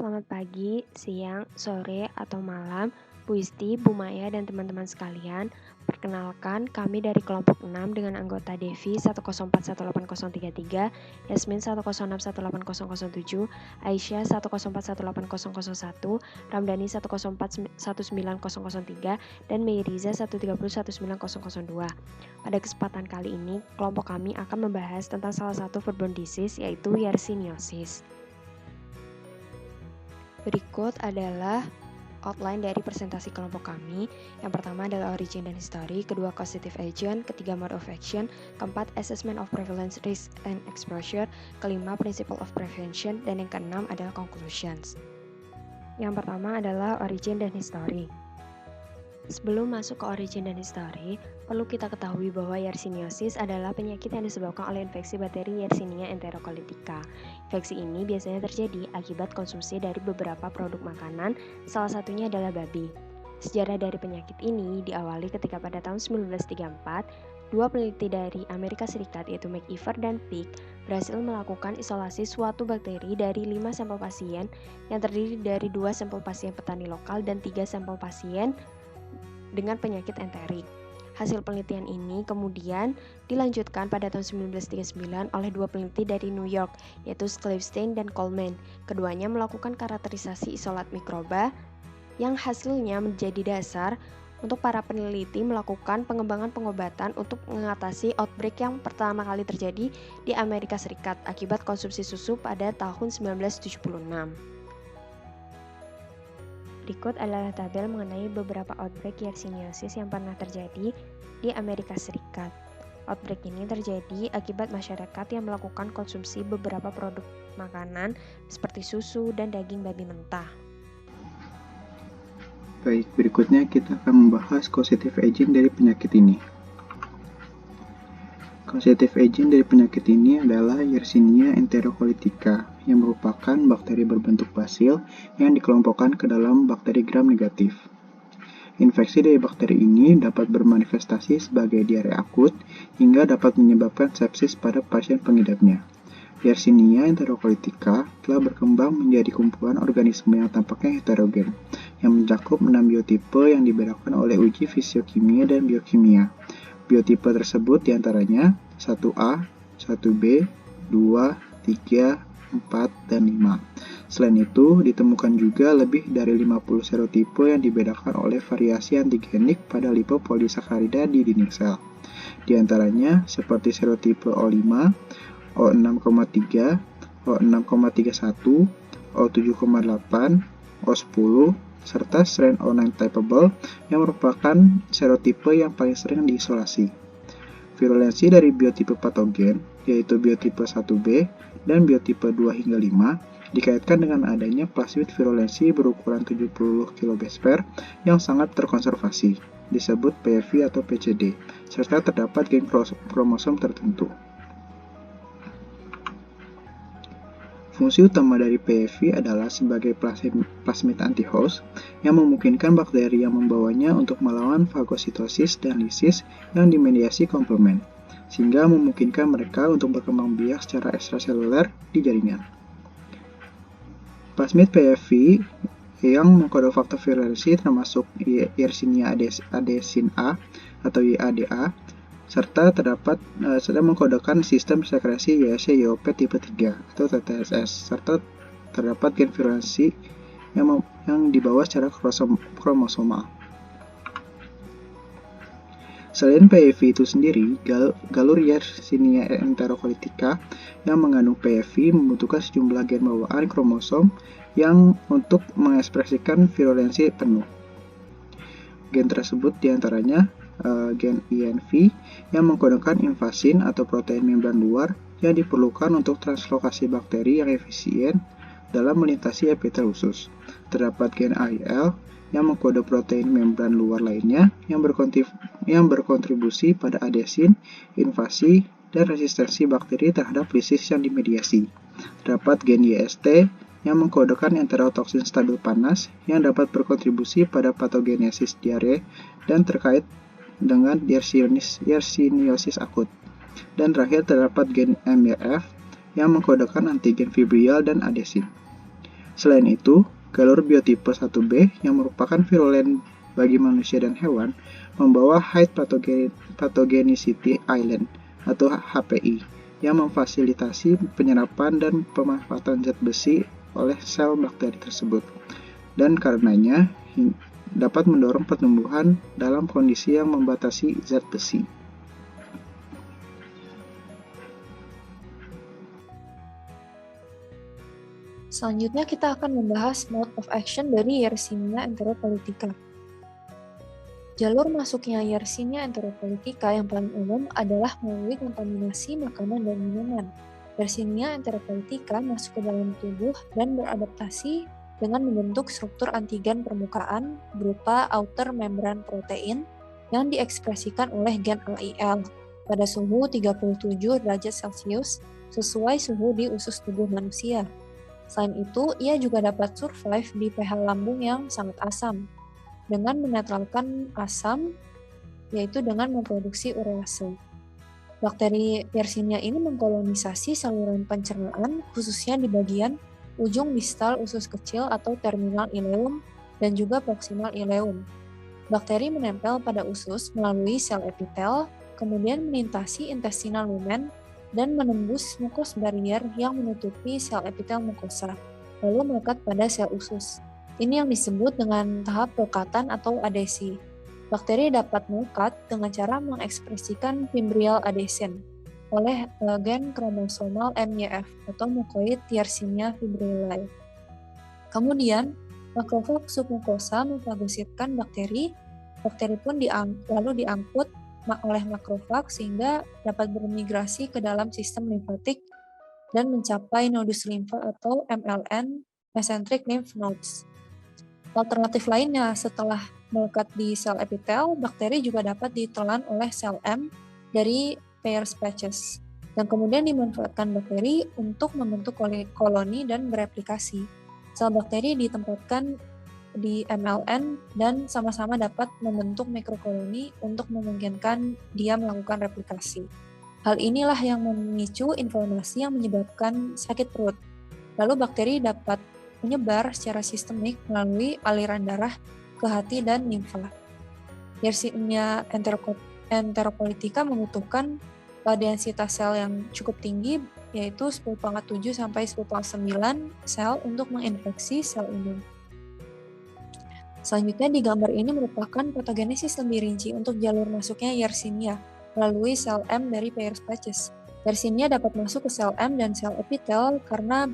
Selamat pagi, siang, sore, atau malam, Bu Isti, Bu Maya, dan teman-teman sekalian. Perkenalkan, kami dari kelompok 6 dengan anggota Devi 1041803, Yasmin 1061807, Aisyah 1041801, Ramdhani 1041903, dan Meiriza 1301902. Pada kesempatan kali ini, kelompok kami akan membahas tentang salah satu foodborne disease, yaitu yersiniosis. Berikut adalah outline dari presentasi kelompok kami. Yang pertama adalah origin dan history, kedua causative agent, ketiga mode of action, keempat assessment of prevalence, risk, and exposure, kelima principle of prevention, dan yang keenam adalah conclusions. Yang pertama adalah origin dan history. Sebelum masuk ke origin dan history, perlu kita ketahui bahwa yersiniosis adalah penyakit yang disebabkan oleh infeksi bakteri Yersinia enterocolitica. Infeksi ini biasanya terjadi akibat konsumsi dari beberapa produk makanan, salah satunya adalah babi. Sejarah dari penyakit ini diawali ketika pada tahun 1934, dua peneliti dari Amerika Serikat yaitu McIver dan Pick berhasil melakukan isolasi suatu bakteri dari 5 sampel pasien yang terdiri dari 2 sampel pasien petani lokal dan 3 sampel pasien dengan penyakit enterik. Hasil penelitian ini kemudian dilanjutkan pada tahun 1939 oleh dua peneliti dari New York, yaitu Schleifstein dan Coleman. Keduanya melakukan karakterisasi isolat mikroba yang hasilnya menjadi dasar untuk para peneliti melakukan pengembangan pengobatan untuk mengatasi outbreak yang pertama kali terjadi di Amerika Serikat akibat konsumsi susu pada tahun 1976. Berikut adalah tabel mengenai beberapa outbreak yersiniosis yang pernah terjadi di Amerika Serikat. Outbreak ini terjadi akibat masyarakat yang melakukan konsumsi beberapa produk makanan seperti susu dan daging babi mentah. Baik, berikutnya kita akan membahas causative agent dari penyakit ini. Causative agent dari penyakit ini adalah Yersinia enterocolitica, yang merupakan bakteri berbentuk basil yang dikelompokkan ke dalam bakteri gram negatif. Infeksi dari bakteri ini dapat bermanifestasi sebagai diare akut hingga dapat menyebabkan sepsis pada pasien pengidapnya. Yersinia enterocolitica telah berkembang menjadi kumpulan organisme yang tampaknya heterogen, yang mencakup 6 biotipe yang dibedakan oleh uji fisiokimia dan biokimia. Biotipe tersebut diantaranya 1A, 1B, 2, 3, 4, dan 5. Selain itu, ditemukan juga lebih dari 50 serotipe yang dibedakan oleh variasi antigenik pada lipopolisakarida di dinding sel. Di antaranya seperti serotipe O5, O6,3, O6,31, O7,8, O10, serta strain O9 typable yang merupakan serotipe yang paling sering diisolasi. Virulensi dari biotipe patogen, yaitu biotipe 1B dan biotipe 2 hingga 5, dikaitkan dengan adanya plasmid virulensi berukuran 70 kilobasper yang sangat terkonservasi, disebut PFV atau PCD, serta terdapat gen kromosom tertentu. Fungsi utama dari PFV adalah sebagai plasmid anti-host yang memungkinkan bakteri yang membawanya untuk melawan fagositosis dan lisis yang dimediasi komplement, sehingga memungkinkan mereka untuk berkembang biak secara ekstraseluler di jaringan. Plasmid PFV yang mengkode faktor virulensi termasuk Yersinia adesin A atau YADA, serta sedang mengkodekan sistem sekresi YSC-YOP tipe 3 atau TTSS, serta terdapat gen virulensi yang dibawa secara kromosomal. Selain PFV itu sendiri, galur Yersinia enterocolitica yang mengandung PFV membutuhkan sejumlah gen bawaan kromosom yang untuk mengekspresikan virulensi penuh. Gen tersebut diantaranya gen INV yang mengkodekan invasin atau protein membran luar yang diperlukan untuk translokasi bakteri yang efisien dalam melintasi epitel usus. Terdapat gen AIL yang mengkode protein membran luar lainnya yang berkontribusi pada adesin, invasi, dan resistensi bakteri terhadap lisis yang dimediasi. Terdapat gen YST yang mengkodekan enterotoksin stabil panas yang dapat berkontribusi pada patogenesis diare dan terkait dengan yersiniosis akut. Dan terakhir terdapat gen MYF yang mengkodekan antigen fibrial dan adesin. Selain itu, galur biotipe 1b yang merupakan virulen bagi manusia dan hewan membawa High Pathogenicity Island atau HPI yang memfasilitasi penyerapan dan pemanfaatan zat besi oleh sel bakteri tersebut, dan karenanya dapat mendorong pertumbuhan dalam kondisi yang membatasi zat besi. Selanjutnya kita akan membahas mode of action dari Yersinia enteropolitica. Jalur masuknya Yersinia enteropolitica yang paling umum adalah melalui kontaminasi makanan dan minuman. Yersinia enteropolitica masuk ke dalam tubuh dan beradaptasi dengan membentuk struktur antigen permukaan berupa outer membran protein yang diekspresikan oleh gen AIL pada suhu 37 derajat Celcius sesuai suhu di usus tubuh manusia. Selain itu, ia juga dapat survive di pH lambung yang sangat asam dengan menetralkan asam, yaitu dengan memproduksi urease. Bakteri Yersinia ini mengkolonisasi saluran pencernaan, khususnya di bagian ujung distal usus kecil atau terminal ileum dan juga proximal ileum. Bakteri menempel pada usus melalui sel epitel, kemudian melintasi intestinal lumen dan menembus mucus barrier yang menutupi sel epitel mukosa, lalu melekat pada sel usus. Ini yang disebut dengan tahap pelekatan atau adesi. Bakteri dapat melekat dengan cara mengekspresikan fimbrial adhesin oleh gen kromosomal MYF atau mucoid Yersinia fibrillae. Kemudian, makrofag submukosa memfagositkan bakteri. Bakteri pun lalu diangkut oleh makrofag sehingga dapat bermigrasi ke dalam sistem limfatik dan mencapai nodus limfa atau MLN, mesenteric lymph nodes. Alternatif lainnya, setelah melekat di sel epitel, bakteri juga dapat ditelan oleh sel M dari Peyer's patches dan kemudian dimanfaatkan bakteri untuk membentuk koloni dan bereplikasi. Sel bakteri ditempatkan di MLN dan sama-sama dapat membentuk mikrokoloni untuk memungkinkan dia melakukan replikasi. Hal inilah yang memicu inflamasi yang menyebabkan sakit perut. Lalu bakteri dapat menyebar secara sistemik melalui aliran darah ke hati dan limfa. Yersinia enteropolitica membutuhkan densitas sel yang cukup tinggi, yaitu 10⁻7 sampai 10⁻9 sel untuk menginfeksi sel ini. Selanjutnya di gambar ini merupakan patogenesis lebih rinci untuk jalur masuknya Yersinia melalui sel M dari Peyer's patches. Yersinia dapat masuk ke sel M dan sel epitel karena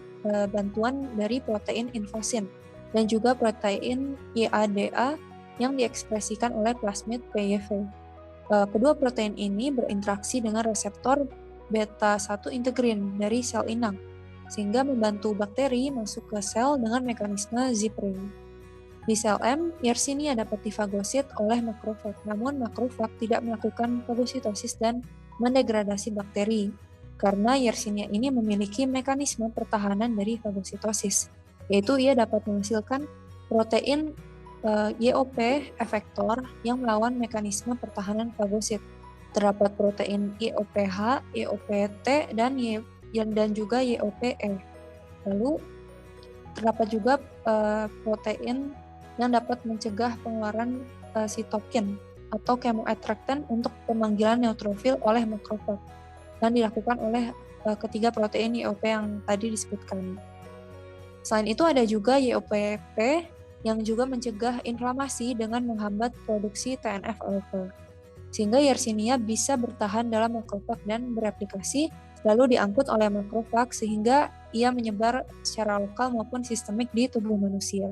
bantuan dari protein invasin dan juga protein YADA yang diekspresikan oleh plasmid PYV. Kedua protein ini berinteraksi dengan reseptor beta-1 integrin dari sel inang sehingga membantu bakteri masuk ke sel dengan mekanisme zip ring. Di sel M, Yersinia dapat difagosit oleh makrofag, namun makrofag tidak melakukan fagositosis dan mendegradasi bakteri, karena Yersinia ini memiliki mekanisme pertahanan dari fagositosis, yaitu ia dapat menghasilkan protein YOP efektor yang melawan mekanisme pertahanan fagosit. Terdapat protein YOPH, YOPT, dan juga YOPE. Lalu terdapat juga protein yang dapat mencegah pengeluaran sitokin atau chemoattractant untuk pemanggilan neutrofil oleh makrofag dan dilakukan oleh ketiga protein YOP yang tadi disebutkan. Selain itu ada juga YOPP yang juga mencegah inflamasi dengan menghambat produksi TNF-alpha. Sehingga Yersinia bisa bertahan dalam makrofag dan bereplikasi, lalu diangkut oleh makrofag sehingga ia menyebar secara lokal maupun sistemik di tubuh manusia.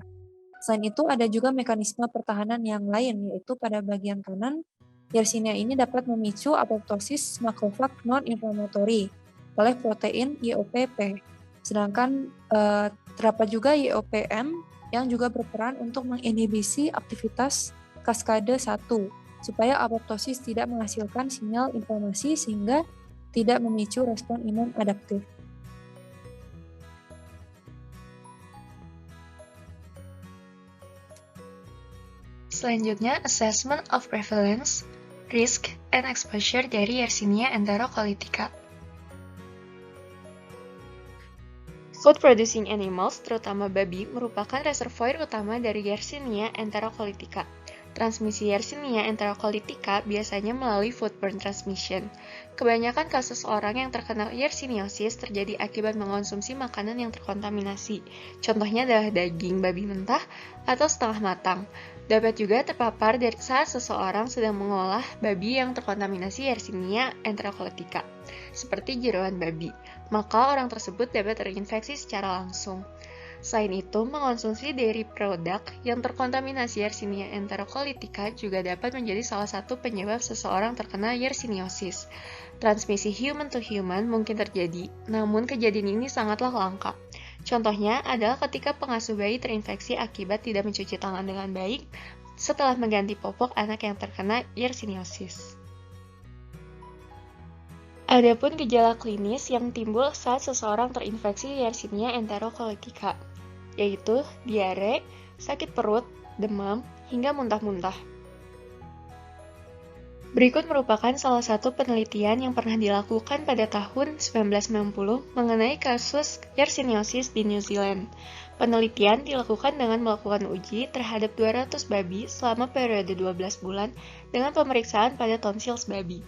Selain itu ada juga mekanisme pertahanan yang lain, yaitu pada bagian kanan, Yersinia ini dapat memicu apoptosis makrofag non-inflamatory oleh protein YOPP. Sedangkan terdapat juga YOPM yang juga berperan untuk menginhibisi aktivitas kaskade 1 supaya apoptosis tidak menghasilkan sinyal inflamasi sehingga tidak memicu respon imun adaptif. Selanjutnya, assessment of prevalence, risk, and exposure dari Yersinia enterocolitica. Food-producing animals, terutama babi, merupakan reservoir utama dari Yersinia enterocolitica. Transmisi Yersinia enterocolitica biasanya melalui foodborne transmission. Kebanyakan kasus orang yang terkena yersiniosis terjadi akibat mengonsumsi makanan yang terkontaminasi. Contohnya adalah daging babi mentah atau setengah matang. Dapat juga terpapar dari saat seseorang sedang mengolah babi yang terkontaminasi Yersinia enterocolitica, seperti jeroan babi. Maka orang tersebut dapat terinfeksi secara langsung. Selain itu, mengonsumsi dairy product yang terkontaminasi Yersinia enterocolitica juga dapat menjadi salah satu penyebab seseorang terkena yersiniosis. Transmisi human to human mungkin terjadi, namun kejadian ini sangatlah langka. Contohnya adalah ketika pengasuh bayi terinfeksi akibat tidak mencuci tangan dengan baik setelah mengganti popok anak yang terkena yersiniosis. Adapun gejala klinis yang timbul saat seseorang terinfeksi Yersinia enterocolitica, yaitu diare, sakit perut, demam, hingga muntah-muntah. Berikut merupakan salah satu penelitian yang pernah dilakukan pada tahun 1990 mengenai kasus yersiniosis di New Zealand. Penelitian dilakukan dengan melakukan uji terhadap 200 babi selama periode 12 bulan dengan pemeriksaan pada tonsils babi.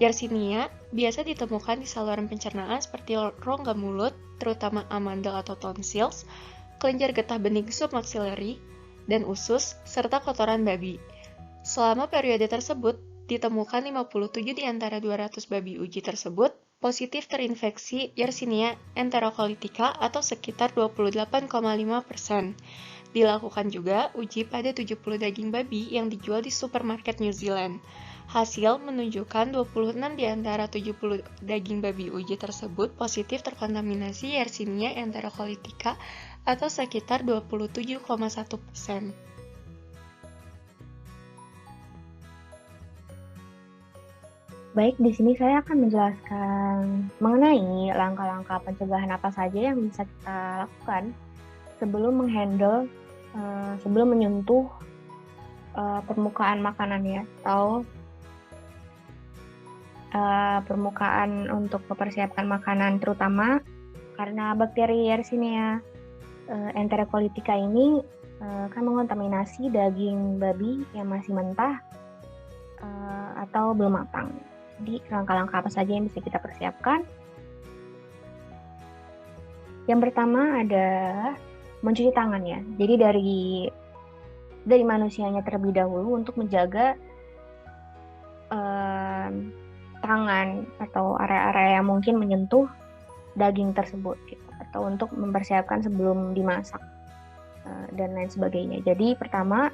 Yersinia biasa ditemukan di saluran pencernaan seperti rongga mulut, terutama amandel atau tonsils, kelenjar getah bening submaxillary, dan usus, serta kotoran babi. Selama periode tersebut, ditemukan 57 di antara 200 babi uji tersebut positif terinfeksi Yersinia enterocolitica atau sekitar 28,5%. Dilakukan juga uji pada 70 daging babi yang dijual di supermarket New Zealand. Hasil menunjukkan 26 di antara 70 daging babi uji tersebut positif terkontaminasi Yersinia enterocolitica atau sekitar 27,1%. Baik, di sini saya akan menjelaskan mengenai langkah-langkah pencegahan apa saja yang bisa kita lakukan sebelum sebelum menyentuh permukaan makanan ya, atau permukaan untuk mempersiapkan makanan, terutama karena bakteri Yersinia enterocolitica ini kan mengontaminasi daging babi yang masih mentah atau belum matang. Jadi langkah-langkah apa saja yang bisa kita persiapkan? Yang pertama adalah mencuci tangan ya. Jadi dari manusianya terlebih dahulu untuk menjaga tangan atau area-area yang mungkin menyentuh daging tersebut gitu, atau untuk mempersiapkan sebelum dimasak dan lain sebagainya. Jadi pertama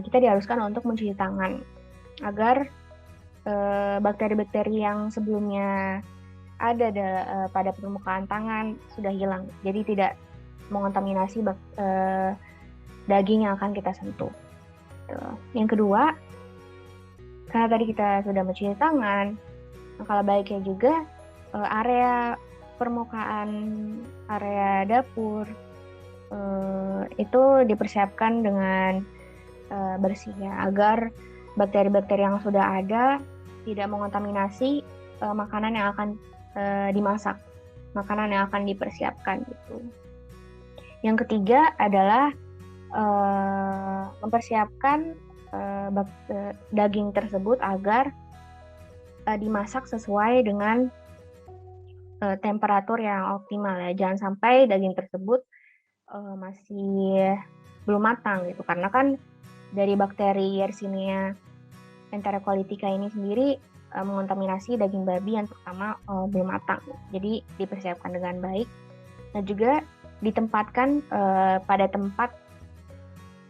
kita diharuskan untuk mencuci tangan agar bakteri-bakteri yang sebelumnya ada pada permukaan tangan sudah hilang. Jadi tidak mengontaminasi daging yang akan kita sentuh. Yang kedua, karena tadi kita sudah mencuci tangan, kalau baiknya juga area permukaan area dapur itu dipersiapkan dengan bersih ya, agar bakteri-bakteri yang sudah ada tidak mengontaminasi makanan yang akan dimasak, makanan yang akan dipersiapkan gitu. Yang ketiga adalah mempersiapkan daging tersebut agar dimasak sesuai dengan temperatur yang optimal ya. Jangan sampai daging tersebut masih belum matang gitu, karena kan dari bakteri Yersinia enterocolitica ini sendiri mengontaminasi daging babi yang pertama belum matang. Jadi dipersiapkan dengan baik dan juga ditempatkan pada tempat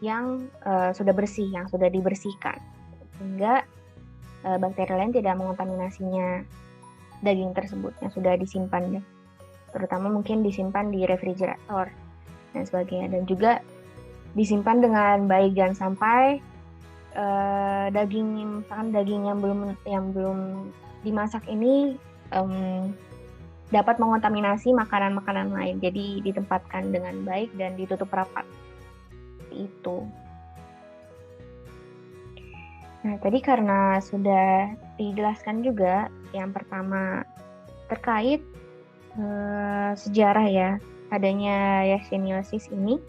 yang sudah bersih, yang sudah dibersihkan, sehingga bakteri lain tidak mengontaminasinya daging tersebut yang sudah disimpan, terutama mungkin disimpan di refrigerator dan sebagainya, dan juga disimpan dengan baik, jangan sampai daging yang belum dimasak ini dapat mengontaminasi makanan-makanan lain. Jadi ditempatkan dengan baik dan ditutup rapat. Itu. Nah, tadi karena sudah dijelaskan juga, yang pertama terkait sejarah ya adanya yersiniosis ini,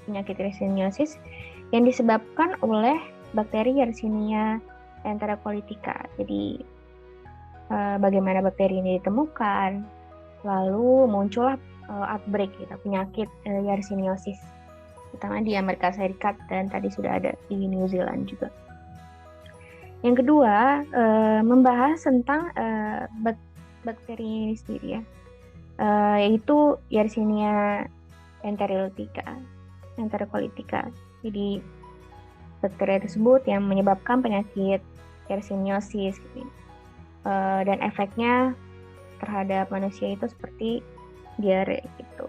penyakit yersiniosis yang disebabkan oleh bakteri Yersinia enterocolitica. Jadi bagaimana bakteri ini ditemukan, lalu muncullah outbreak gitu, penyakit yersiniosis, terutama di Amerika Serikat dan tadi sudah ada di New Zealand juga. Yang kedua, membahas tentang bakteri ini sendiri ya, yaitu Yersinia enterocolitica. Jadi bakteri tersebut yang menyebabkan penyakit yersiniosis gitu. Dan efeknya terhadap manusia itu seperti diare gitu.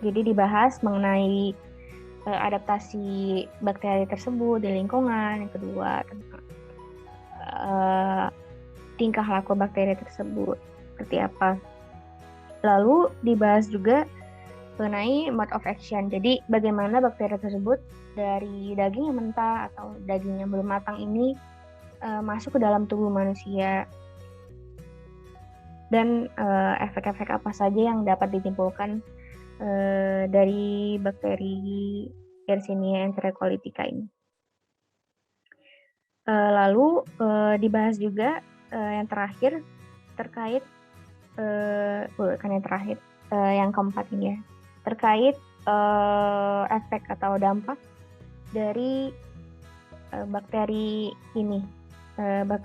Jadi dibahas mengenai adaptasi bakteri tersebut di lingkungan. Yang kedua tentang tingkah laku bakteri tersebut seperti apa. Lalu dibahas juga mengenai mode of action. Jadi bagaimana bakteri tersebut dari daging yang mentah atau daging yang belum matang ini masuk ke dalam tubuh manusia, dan efek-efek apa saja yang dapat ditimbulkan dari bakteri Yersinia enterocolitica ini. Lalu dibahas juga yang terakhir terkait bukan yang terakhir, yang keempat ini ya, terkait efek atau dampak dari bakteri ini,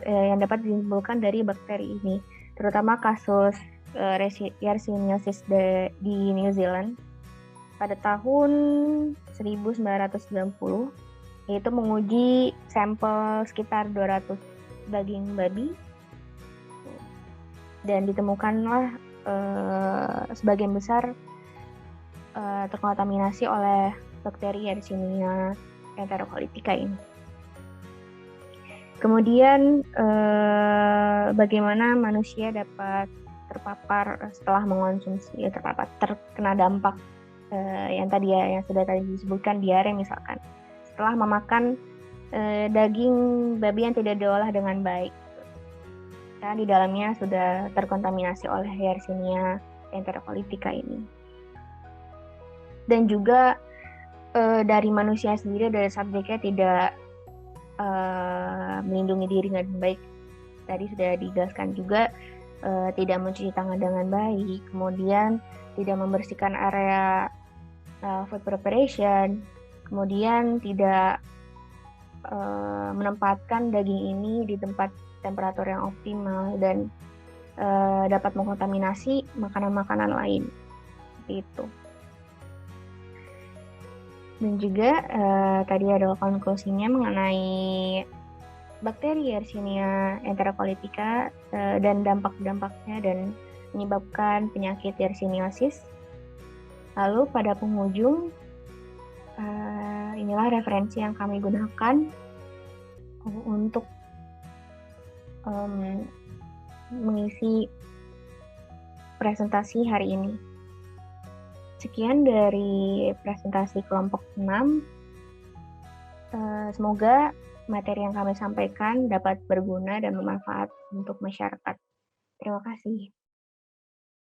yang dapat ditimbulkan dari bakteri ini, terutama kasus yersiniosis di New Zealand pada tahun 1990, yaitu menguji sampel sekitar 200 daging babi, dan ditemukanlah sebagian besar terkontaminasi oleh bakteri Yersinia enterocolitica ini. Kemudian bagaimana manusia dapat terpapar setelah mengonsumsi, terkena dampak yang tadi ya, yang sudah tadi disebutkan, diare misalkan, setelah memakan daging babi yang tidak diolah dengan baik. Karena di dalamnya sudah terkontaminasi oleh Yersinia enterocolitica ini. Dan juga dari manusia sendiri, dari subjeknya tidak melindungi diri dengan baik. Tadi sudah dijelaskan juga, tidak mencuci tangan dengan baik, kemudian tidak membersihkan area food preparation, kemudian tidak menempatkan daging ini di tempat temperatur yang optimal, dan dapat mengkontaminasi makanan-makanan lain. Seperti itu. Dan juga tadi ada konklusinya mengenai bakteri Yersinia enterocolitica dan dampak-dampaknya dan menyebabkan penyakit yersiniosis. Lalu pada penghujung, inilah referensi yang kami gunakan untuk mengisi presentasi hari ini. Sekian dari presentasi kelompok 6. Semoga materi yang kami sampaikan dapat berguna dan bermanfaat untuk masyarakat. Terima kasih.